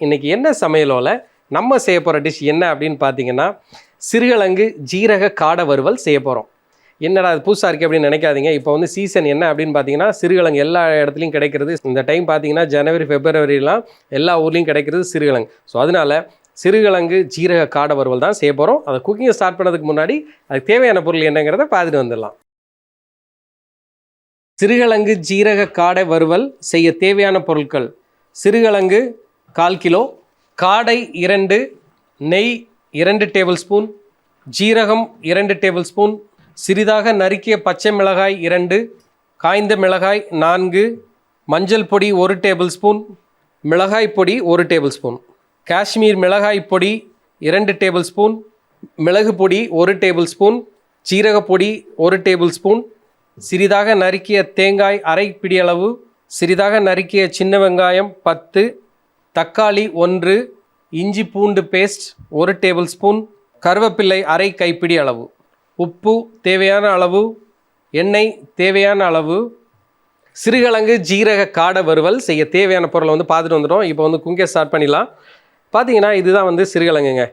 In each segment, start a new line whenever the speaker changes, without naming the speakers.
இன்றைக்கி என்ன சமையலோல நம்ம செய்ய போகிற டிஷ் என்ன அப்படின்னு பார்த்தீங்கன்னா சிறுகிழங்கு ஜீரக காடை வறுவல் செய்ய போகிறோம். என்னடா அது புதுசாக இருக்குது அப்படின்னு நினைக்காதீங்க. இப்போ வந்து சீசன் என்ன அப்படின்னு பார்த்தீங்கன்னா சிறுகிழங்கு எல்லா இடத்துலையும் கிடைக்கிறது. இந்த டைம் பார்த்தீங்கன்னா ஜனவரி ஃபெப்ரவரிலாம் எல்லா ஊர்லேயும் கிடைக்கிறது சிறுகிழங்கு. ஸோ அதனால் சிறுகிழங்கு ஜீரக காடை வறுவல் தான் செய்ய போகிறோம். அதை குக்கிங்கை ஸ்டார்ட் பண்ணதுக்கு முன்னாடி அதுக்கு தேவையான பொருள் என்னங்கிறத பார்த்துட்டு வந்துடலாம். சிறுகிழங்கு ஜீரக காடை வறுவல் செய்ய தேவையான பொருட்கள்: சிறுகிழங்கு 1/4 கிலோ, காடை 2, நெய் 2 டேபிள் ஸ்பூன், ஜீரகம் 2 டேபிள் ஸ்பூன், சிறிதாக நறுக்கிய பச்சை மிளகாய் 2, காய்ந்த மிளகாய் 4, மஞ்சள் பொடி 1 டேபிள் ஸ்பூன், மிளகாய் பொடி 1 டேபிள் ஸ்பூன், காஷ்மீர் மிளகாய் பொடி 2 டேபிள் ஸ்பூன், மிளகு பொடி 1 டேபிள் ஸ்பூன், ஜீரக பொடி 1 டேபிள் ஸ்பூன், சிறிதாக நறுக்கிய தேங்காய் அரை பிடி அளவு, சிறிதாக நறுக்கிய சின்ன வெங்காயம் 10, தக்காளி 1, இஞ்சி பூண்டு பேஸ்ட் 1 டேபிள் ஸ்பூன், கருவேப்பிலை அரை கைப்பிடி அளவு, உப்பு தேவையான அளவு, எண்ணெய் தேவையான அளவு. சிறுகிழங்கு ஜீரக காடை வறுவல் செய்ய தேவையான பொருளை வந்து பார்த்துட்டு வந்துட்டோம். இப்போ வந்து குக்கிங் ஸ்டார்ட் பண்ணிடலாம். பார்த்தீங்கன்னா இதுதான் வந்து சிறுகிழங்குங்க.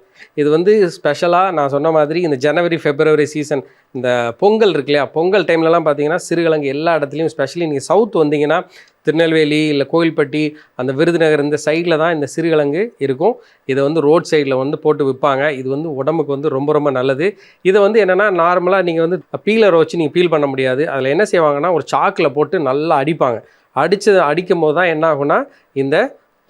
இது வந்து ஸ்பெஷலாக நான் சொன்ன மாதிரி இந்த ஜனவரி ஃபெப்ரவரி சீசன், இந்த பொங்கல் இருக்கு இல்லையா, பொங்கல் டைம்லலாம் பார்த்தீங்கன்னா சிறுகிழங்கு எல்லா இடத்துலையும், ஸ்பெஷலி நீங்கள் சவுத் வந்தீங்கன்னா திருநெல்வேலி இல்லை கோவில்பட்டி அந்த விருதுநகர் இந்த சைடில் தான் இந்த சிறுகிழங்கு இருக்கும். இதை வந்து ரோட் சைடில் வந்து போட்டு விற்பாங்க. இது வந்து உடம்புக்கு வந்து ரொம்ப ரொம்ப நல்லது. இதை வந்து என்னென்னா நார்மலாக நீங்கள் வந்து பீலரை வச்சு நீங்கள் பீல் பண்ண முடியாது. அதில் என்ன செய்வாங்கன்னா ஒரு சாக்கில் போட்டு நல்லா அடிப்பாங்க. அடிக்கும் போது தான் என்ன ஆகுனா இந்த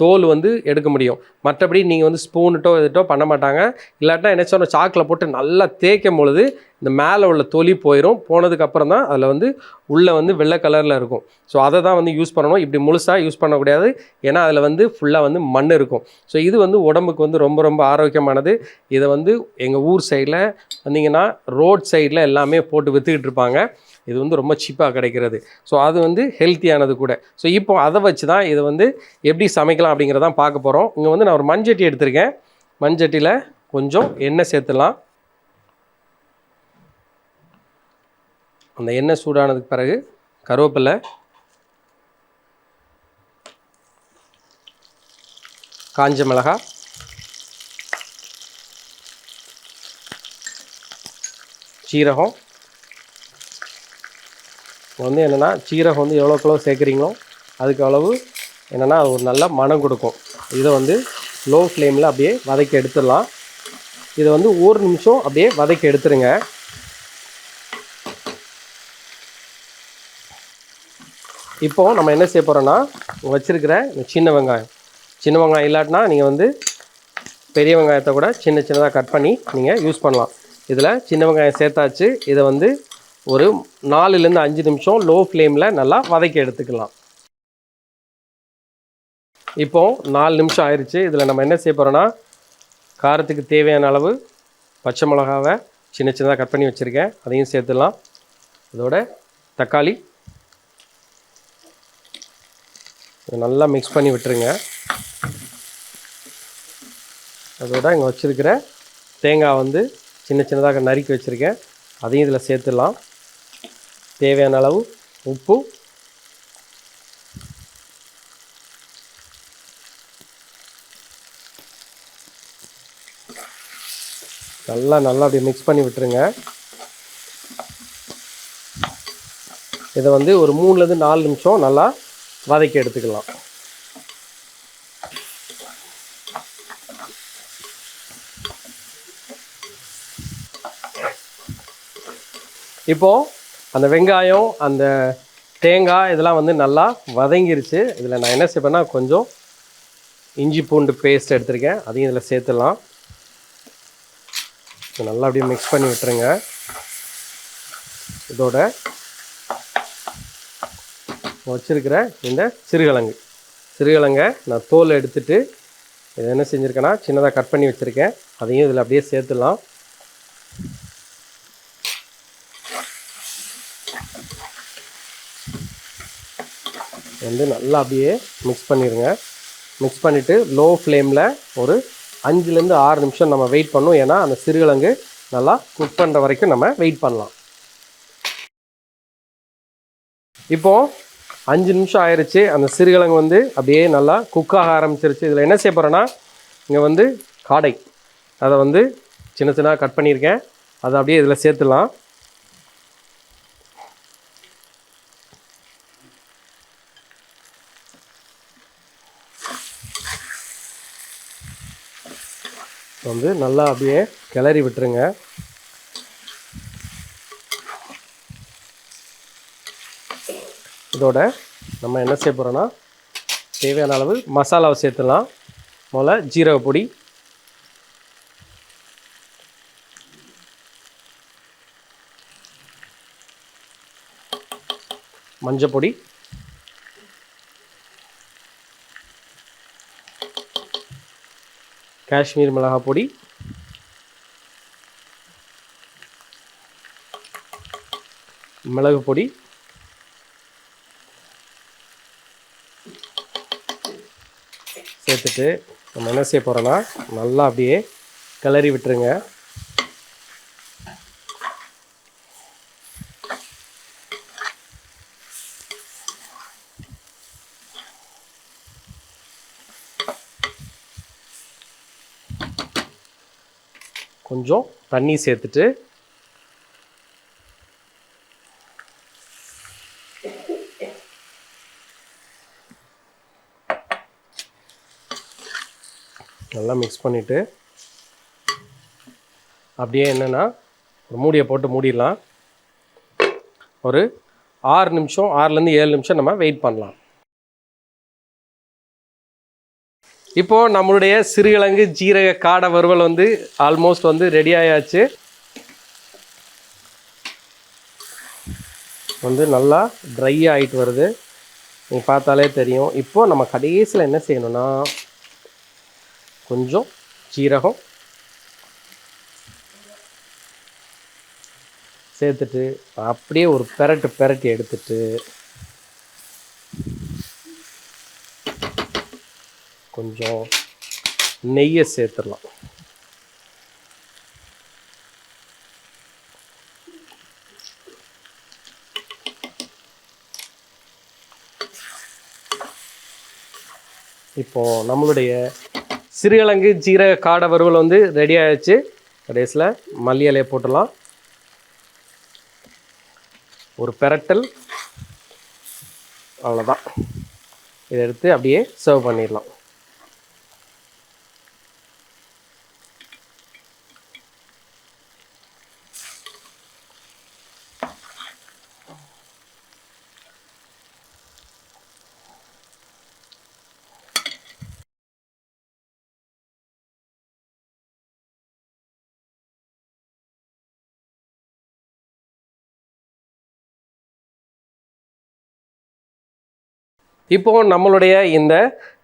தோல் வந்து எடுக்க முடியும். மற்றபடி நீங்கள் வந்து ஸ்பூனுட்டோ இதுட்டோ பண்ண மாட்டாங்க. இல்லாட்டினா என்ன சொன்ன சாக்கில் போட்டு நல்லா தேய்க்கும் பொழுது இந்த மேலே உள்ள தொலி போயிடும். போனதுக்கப்புறம் தான் அதில் வந்து உள்ளே வந்து வெள்ளை கலரில் இருக்கும். ஸோ அதை தான் வந்து யூஸ் பண்ணணும். இப்படி முழுசாக யூஸ் பண்ணக்கூடாது. ஏன்னா அதில் வந்து ஃபுல்லாக வந்து மண் இருக்கும். ஸோ இது வந்து உடம்புக்கு வந்து ரொம்ப ரொம்ப ஆரோக்கியமானது. இதை வந்து எங்கள் ஊர் சைடில் வந்தீங்கன்னா ரோட் சைடில் எல்லாமே போட்டு விற்றுக்கிட்டு இருப்பாங்க. இது வந்து ரொம்ப சீப்பாக கிடைக்கிறது. ஸோ அது வந்து ஹெல்த்தியானது கூட. ஸோ இப்போ அதை வச்சு தான் இதை வந்து எப்படி சமைக்கலாம் அப்படிங்கிறதான் பார்க்க போகிறோம். இங்கே வந்து நான் ஒரு மண்சட்டி எடுத்திருக்கேன். மண்சட்டியில் கொஞ்சம் எண்ணெய் சேர்த்துலாம். அந்த எண்ணெய் சூடானதுக்கு பிறகு கருவேப்பிலை, காஞ்ச மிளகாய், சீரகம். வந்து என்னென்னா சீரகம் வந்து எவ்வளோக்களோ சேர்க்குறீங்களோ அதுக்கு அளவு என்னென்னா அது ஒரு நல்ல மனம் கொடுக்கும். இதை வந்து லோ ஃப்ளேமில் அப்படியே வதக்கி எடுத்துடலாம். இதை வந்து 1 நிமிஷம் அப்படியே வதக்கி எடுத்துருங்க. இப்போது நம்ம என்ன செய்ய போகிறோன்னா வச்சுருக்கிற சின்ன வெங்காயம் இல்லாட்டினா நீங்கள் வந்து பெரிய வெங்காயத்தை கூட சின்னதாக கட் பண்ணி நீங்கள் யூஸ் பண்ணலாம். இதில் சின்ன வெங்காயம் சேர்த்தாச்சு. இதை வந்து ஒரு 4லேருந்து 5 நிமிஷம் லோ ஃப்ளேமில் நல்லா வதக்கி எடுத்துக்கலாம். இப்போது 4 நிமிஷம் ஆயிடுச்சு. இதில் நம்ம என்ன செய்ய போகிறோன்னா காரத்துக்கு தேவையான அளவு பச்சை மிளகாவை சின்னதாக கட் பண்ணி வச்சுருக்கேன், அதையும் சேர்த்துடலாம். இதோட தக்காளி இதை நல்லா மிக்ஸ் பண்ணி விட்டுருங்க. அதோட இங்கே வச்சுருக்கிற தேங்காய் வந்து சின்னதாக நறுக்கி வச்சுருக்கேன், அதையும் இதில் சேர்த்துடலாம். தேவையான அளவு உப்பு, நல்லா அப்படியே மிக்ஸ் பண்ணி விட்டுருங்க. இதை வந்து ஒரு 3லேருந்து 4 நிமிஷம் நல்லா வதக்கி எடுத்துக்கலாம். இப்போது அந்த வெங்காயம் அந்த தேங்காய் இதெல்லாம் வந்து நல்லா வதங்கிருச்சு. இதில் நான் என்ன செய்வேன்னா கொஞ்சம் இஞ்சி பூண்டு பேஸ்ட் எடுத்துருக்கேன், அதையும் இதில் சேர்த்துடலாம். நல்லா அப்படியே மிக்ஸ் பண்ணி விட்டுருங்க. இதோட வச்சுருக்கிற இந்த சிறுகிழங்கை நான் தோல் எடுத்துட்டு இதை என்ன செஞ்சுருக்கேன்னா சின்னதாக கட் பண்ணி வச்சுருக்கேன், அதையும் இதில் அப்படியே சேர்த்துடலாம். வந்து நல்லா அப்படியே மிக்ஸ் பண்ணிடுங்க. மிக்ஸ் பண்ணிவிட்டு லோ ஃப்ளேமில் ஒரு 5லேருந்து 6 நிமிஷம் நம்ம வெயிட் பண்ணணும். ஏன்னா அந்த சிறுகிழங்கு நல்லா குக் பண்ணுற வரைக்கும் நம்ம வெயிட் பண்ணலாம். இப்போது 5 நிமிஷம் ஆயிடுச்சு. அந்த சிறுகிழங்கு வந்து அப்படியே நல்லா குக்காக ஆரம்பிச்சிருச்சு. இதில் என்ன செய்ய போகிறேன்னா, இங்கே வந்து காடை அதை வந்து சின்ன சின்னதாக கட் பண்ணியிருக்கேன். அதை அப்படியே இதில் சேர்த்துடலாம். வந்து நல்லா அப்படியே கிளறி விட்டுருங்க. இதோட நம்ம என்ன செய்ய போகிறோன்னா, தேவையான அளவு மசாலாவை சேர்த்துடலாம். முதல்ல ஜீரக பொடி, மஞ்சள் பொடி, காஷ்மீர் மிளகாய் பொடி, மிளகு பொடி, சேர்த்துட்டு நம்ம என்ன செய்ய போகிறோன்னா, நல்லா அப்படியே கிளறி விட்டுருங்க. கொஞ்சம் தண்ணி சேர்த்துட்டு நல்லா மிக்ஸ் பண்ணிவிட்டு அப்படியே என்னென்னா ஒரு மூடியை போட்டு மூடிடலாம். ஒரு 6 நிமிஷம் 6லேருந்து 7 நிமிஷம் நம்ம வெயிட் பண்ணலாம். இப்போது நம்மளுடைய சிறுகிழங்கு ஜீரக காடை வறுவல் வந்து ஆல்மோஸ்ட் வந்து ரெடி ஆயாச்சு. வந்து நல்லா ட்ரை ஆகிட்டு வருது, நீங்கள் பார்த்தாலே தெரியும். இப்போது நம்ம கடைசியில் என்ன செய்யணும்னா, கொஞ்சம் ஜீரகம் சேர்த்துட்டு அப்படியே ஒரு பெரட்டி எடுத்துட்டு கொஞ்சம் நெய்யை சேர்த்துடலாம். இப்போது நம்மளுடைய சிறுகிழங்கு ஜீரக காடை வறுவல் வந்து ரெடி ஆகிடுச்சு. கடைசியில் மல்லி இலையை போட்டுடலாம். ஒரு பெரட்டல், அவ்வளோதான். இதை எடுத்து அப்படியே சர்வ் பண்ணிடலாம். இப்போது நம்மளுடைய இந்த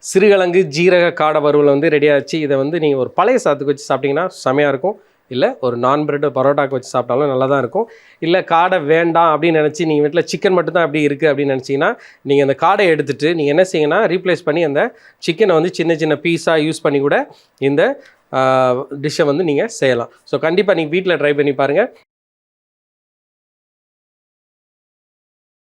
சிறுகிழங்கு ஜீரக காடை வறுவல் வந்து ரெடி ஆச்சு. இதை வந்து நீங்கள் ஒரு பழைய சாதத்துக்கு வச்சு சாப்பிட்டிங்கன்னா செமையாக இருக்கும். இல்லை ஒரு நான் பிரெட் பரோட்டாக்கு வச்சு சாப்பிட்டாலும் நல்லா தான் இருக்கும். இல்லை காடை வேண்டாம் அப்படின்னு நினச்சி நீங்கள் வீட்டில் சிக்கன் மட்டும்தான் அப்படி இருக்குது அப்படின்னு நினச்சிங்கன்னா, நீங்கள் அந்த காடை எடுத்துகிட்டு நீங்கள் என்ன செய்யுங்கன்னா, ரீப்ளேஸ் பண்ணி அந்த சிக்கனை வந்து சின்ன சின்ன பீஸாக யூஸ் பண்ணி கூட இந்த டிஷ்ஷை வந்து நீங்கள் செய்யலாம். ஸோ கண்டிப்பாக நீங்கள் வீட்டில் ட்ரை பண்ணி பாருங்கள்.